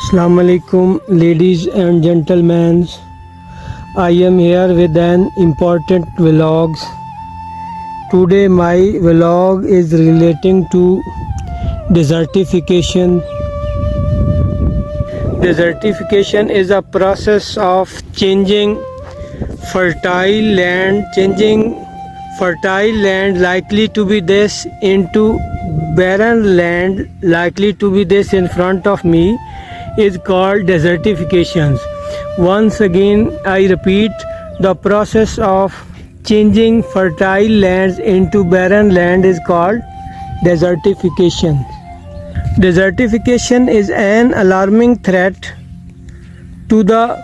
Assalamu alaikum, ladies and gentlemen. I am here with an important vlog. Today my vlog is relating to desertification. Desertification is a process of changing fertile land likely to be this into barren land likely to be this in front of me is called desertification. Once again I repeat, the process of changing fertile lands into barren land is called desertification. Desertification is an alarming threat to the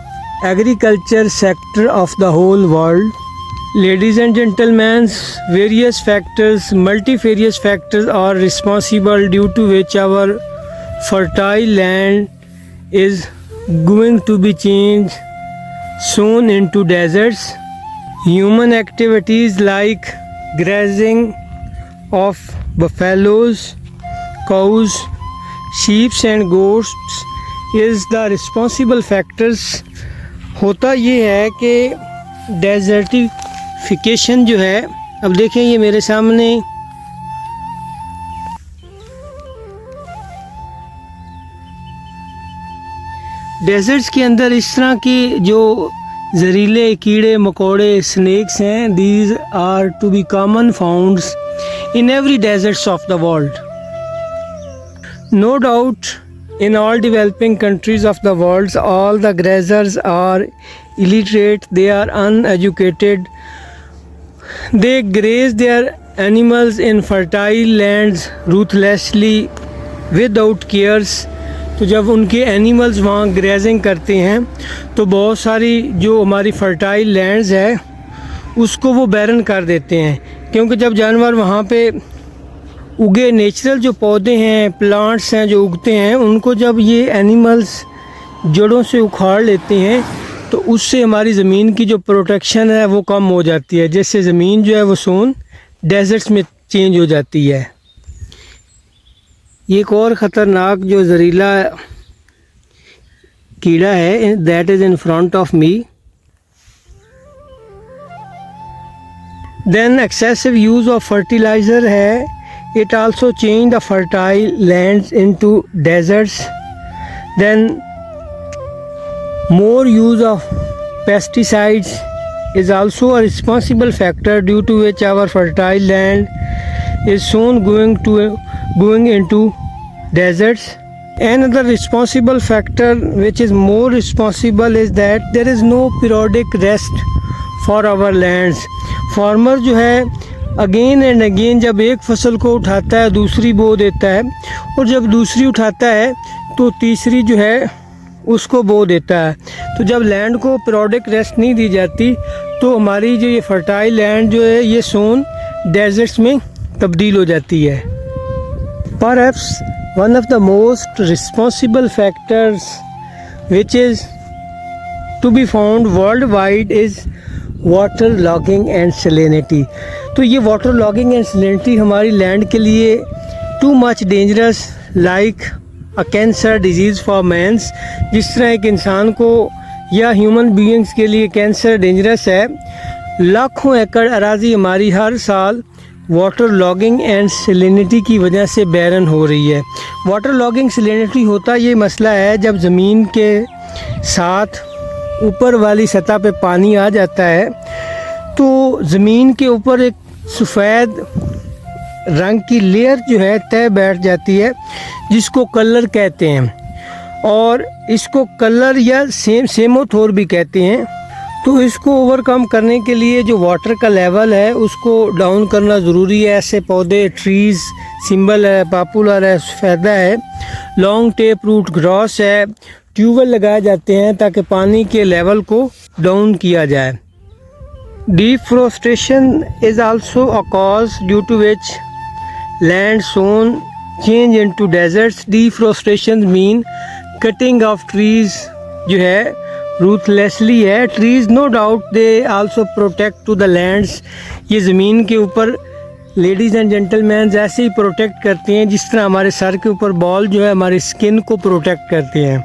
agriculture sector of the whole world. Ladies and gentlemen, multifarious factors are responsible due to which our fertile land is going to be changed soon into deserts. Human activities like grazing of buffaloes, cows, sheep and goats is the responsible factors. होता ये है कि desertification जो है, अब देखें ये मेरे सामने डेजर्ट्स के अंदर इस तरह की जो जहरीले कीड़े मकोड़े स्नेक्स हैं, these are to be common found in every deserts of the world. No doubt in all developing countries of the world, all the grazers are illiterate, they are uneducated. They graze their animals in fertile lands ruthlessly without cares. तो जब उनके animals वहाँ grazing करते हैं तो बहुत सारी जो हमारी फर्टाइल लैंड्स है उसको वो बैरन कर देते हैं, क्योंकि जब जानवर वहाँ पे उगे नेचुरल जो पौधे हैं, प्लांट्स हैं जो उगते हैं, उनको जब ये एनिमल्स जड़ों से उखाड़ लेते हैं तो उससे हमारी ज़मीन की जो प्रोटेक्शन है वो कम हो जाती है, जिससे ज़मीन जो है वो सोन डेजर्ट्स में चेंज हो जाती है। एक और ख़तरनाक जो जहरीला कीड़ा है, that is in front of me. Then excessive use of fertiliser है, it also change the fertile lands into deserts. Then more use of pesticides is also a responsible factor due to which our fertile land is soon going into deserts. Another responsible factor which is more responsible is that there is no periodic rest for our lands. Farmer जो है again and again जब एक फसल को उठाता है दूसरी बो देता है, और जब दूसरी उठाता है तो तीसरी जो है उसको बो देता है। तो जब लैंड को पीरियोडिक रेस्ट नहीं दी जाती तो हमारी जो ये फर्टाइल लैंड जो है ये सोन डेजर्ट्स में तब्दील हो जाती है। Perhaps one of the most responsible factors which is to be found world wide is water logging and salinity. तो ये वाटर लॉगिंग एंड सैलिनिटी हमारी लैंड के लिए too much dangerous like a cancer disease for mans. जिस तरह एक इंसान को या ह्यूमन बीइंग्स के लिए कैंसर डेंजरस है, लाखों एकड़ अराज़ी हमारी हर साल वाटर लॉगिंग एंड सैलिनिटी की वजह से बैरन हो रही है। वाटर लॉगिंग सैलिनिटी होता ये मसला है जब ज़मीन के साथ ऊपर वाली सतह पे पानी आ जाता है तो ज़मीन के ऊपर एक सफ़ेद रंग की लेयर जो है तय बैठ जाती है, जिसको कलर कहते हैं, और इसको कलर या सेमोथोर भी कहते हैं। तो इसको ओवरकम करने के लिए जो वाटर का लेवल है उसको डाउन करना ज़रूरी है। ऐसे पौधे, ट्रीज़, सिंबल है, पॉपुलर है, सफ़ेदा है, लॉन्ग टेप रूट ग्रास है, ट्यूबवेल लगाए जाते हैं ताकि पानी के लेवल को डाउन किया जाए। Deforestation is also a cause due to which land soon change into deserts. Deforestation mean cutting of trees जो है ruthlessly है। Trees no doubt they also protect to the lands. ये ज़मीन के ऊपर लेडीज़ एंड जेंटलमैन ऐसे ही protect करते हैं जिस तरह हमारे सर के ऊपर बॉल जो है हमारी स्किन को प्रोटेक्ट करते हैं।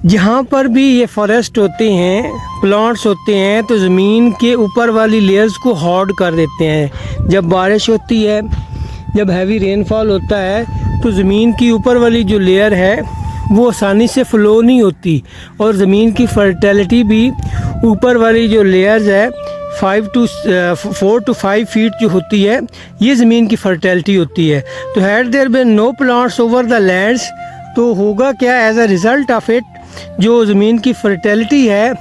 जहाँ पर भी ये फॉरेस्ट होते हैं, प्लांट्स होते हैं, तो ज़मीन के ऊपर वाली लेयर्स को हॉर्ड कर देते हैं। जब बारिश होती है, जब हैवी रेनफॉल होता है, तो ज़मीन की ऊपर वाली जो लेयर है वो आसानी से फ़्लो नहीं होती, और ज़मीन की फर्टिलिटी भी ऊपर वाली जो लेयर्स है 4 to 5 फीट जो होती है, ये ज़मीन की फर्टिलिटी होती है। तो had there been no plants over the lands, तो होगा क्या as a result of it, जो ज़मीन की फर्टिलिटी है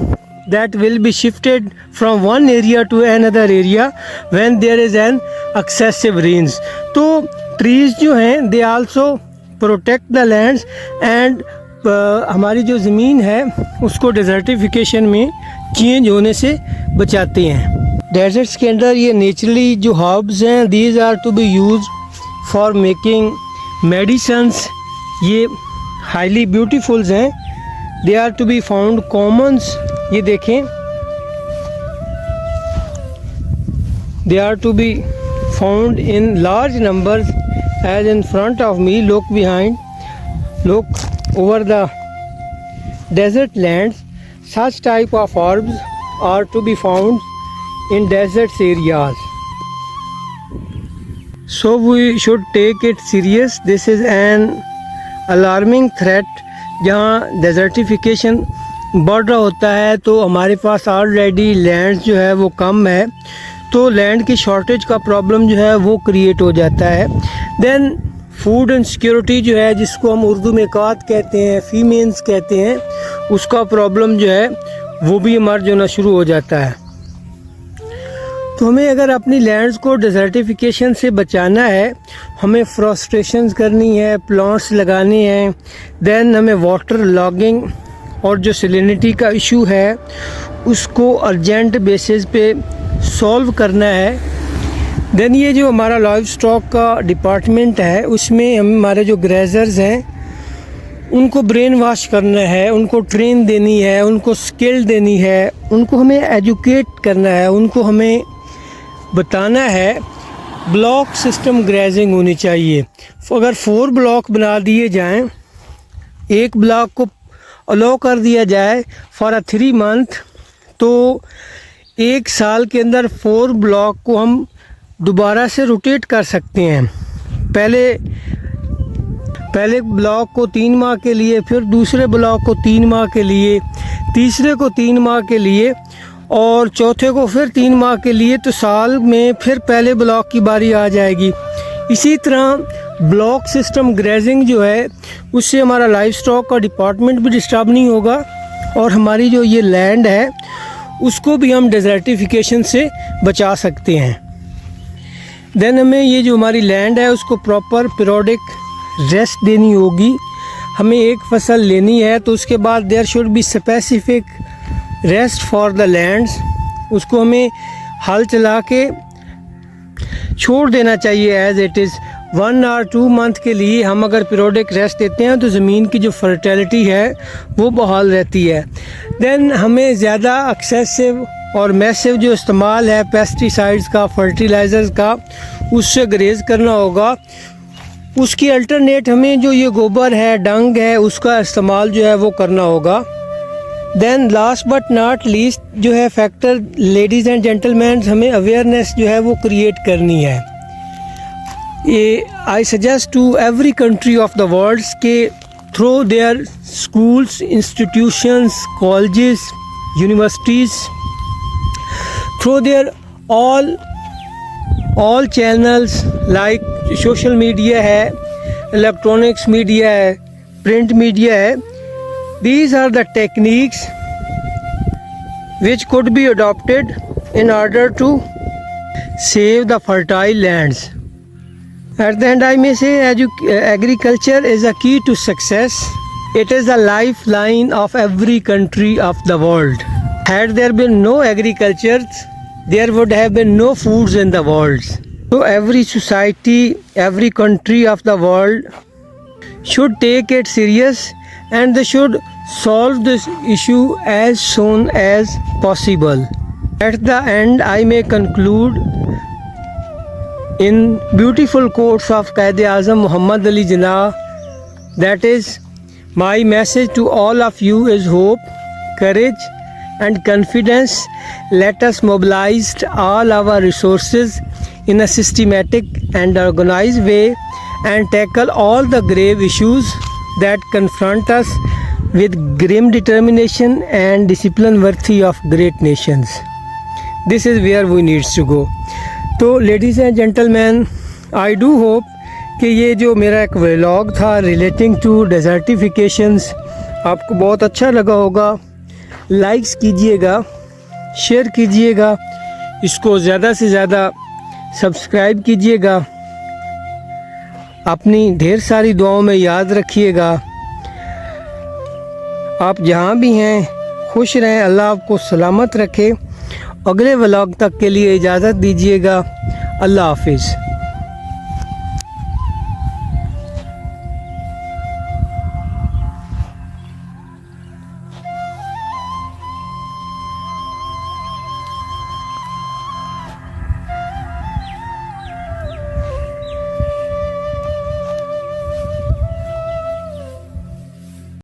that will be shifted from one area to another area when there is an excessive rains. तो trees जो हैं they also protect the lands and हमारी जो ज़मीन है उसको डेजर्टिफिकेशन में चेंज होने से बचाते हैं। डेजर्ट्स के अंदर ये नेचुरली जो हर्ब्स हैं these are to be used for making medicines, ये हाईली ब्यूटीफुल्स हैं। They are to be found commons, ये देखें, they are to be found in large numbers as in front of me, look behind, look over the desert lands. Such type of herbs are to be found in desert areas. So we should take it serious. This is an alarming threat. जहाँ desertification बढ़ रहा होता है तो हमारे पास already land जो है वो कम है, तो लैंड की शॉर्टेज का प्रॉब्लम जो है वो क्रिएट हो जाता है। देन फूड इनसिक्योरिटी जो है, जिसको हम उर्दू में कात कहते हैं, फीमेल्स कहते हैं, उसका प्रॉब्लम जो है वो भी इमर्ज होना शुरू हो जाता है। तो हमें अगर अपनी लैंड्स को डेजर्टिफिकेशन से बचाना है, हमें फ्रस्ट्रेशंस करनी है, प्लांट्स लगाने हैं, देन हमें वाटर लॉगिंग और जो सैलिनिटी का इशू है उसको अर्जेंट बेसिस पे सॉल्व करना है। देन ये जो हमारा लाइव स्टॉक का डिपार्टमेंट है उसमें हम हमारे जो ग्रेजर्स हैं उनको ब्रेन वॉश करना है, उनको ट्रेन देनी है, उनको स्किल देनी है, उनको हमें एजुकेट करना है, उनको हमें बताना है ब्लॉक सिस्टम ग्रेजिंग होनी चाहिए। अगर 4 ब्लॉक बना दिए जाएं, एक ब्लॉक को अलाउ कर दिया जाए फॉर 3 मंथ, तो 1 साल के अंदर 4 ब्लॉक को हम दोबारा से रोटेट कर सकते हैं। पहले ब्लॉक को 3 माह के लिए, फिर दूसरे ब्लॉक को 3 माह के लिए, तीसरे को 3 माह के लिए और चौथे को फिर 3 माह के लिए, तो साल में फिर पहले ब्लॉक की बारी आ जाएगी। इसी तरह ब्लॉक सिस्टम ग्रेजिंग जो है उससे हमारा लाइफ स्टॉक का डिपार्टमेंट भी डिस्टर्ब नहीं होगा और हमारी जो ये लैंड है उसको भी हम डेजर्टिफिकेशन से बचा सकते हैं। देन हमें ये जो हमारी लैंड है उसको प्रॉपर पीरियोडिक रेस्ट देनी होगी। हमें एक फसल लेनी है तो उसके बाद there should be specific rest for the lands, उसको हमें हल चला के छोड़ देना चाहिए एज इट इज़। 1 और 2 मंथ के लिए हम अगर पीरियोडिक रेस्ट देते हैं तो ज़मीन की जो फर्टिलिटी है वो बहाल रहती है। देन हमें ज़्यादा एक्सेसिव और मैसिव जो इस्तेमाल है पेस्टिसाइड्स का, फर्टिलाइज़र्स का, उससे ग्रेज करना होगा। उसकी अल्टरनेट हमें जो ये गोबर है, डंग है, उसका इस्तेमाल जो है वो करना होगा। Then last but not least जो है फैक्टर, लेडीज़ एंड जेंटलमैन, हमें अवेयरनेस जो है वो क्रिएट करनी है। ये I suggest to every country of the world के through their schools, institutions, colleges, universities, through their all channels like social media है, electronics media है, print media है, these are the techniques which could be adopted in order to save the fertile lands. At the end I may say agriculture is a key to success. It is the lifeline of every country of the world. Had there been no agriculture, there would have been no foods in the world. So every society, every country of the world should take it serious and they should solve this issue as soon as possible. At the end, I may conclude in beautiful quotes of Qaid-e-Azam Muhammad Ali Jinnah, that is, My message to all of you is hope, courage, and confidence. Let us mobilize all our resources in a systematic and organized way and tackle all the grave issues that confront us with grim determination and discipline worthy of great nations. This is where we need to go. तो ladies and gentleman, I do hope कि ये जो मेरा एक vlog था relating to डेजर्टिफिकेशंस आपको बहुत अच्छा लगा होगा। लाइक्स कीजिएगा, शेयर कीजिएगा, इसको ज़्यादा से ज़्यादा सब्सक्राइब कीजिएगा, अपनी ढेर सारी दुआओं में याद रखिएगा। आप जहाँ भी हैं खुश रहें, अल्लाह आपको सलामत रखे। अगले व्लॉग तक के लिए इजाज़त दीजिएगा। अल्लाह हाफिज़।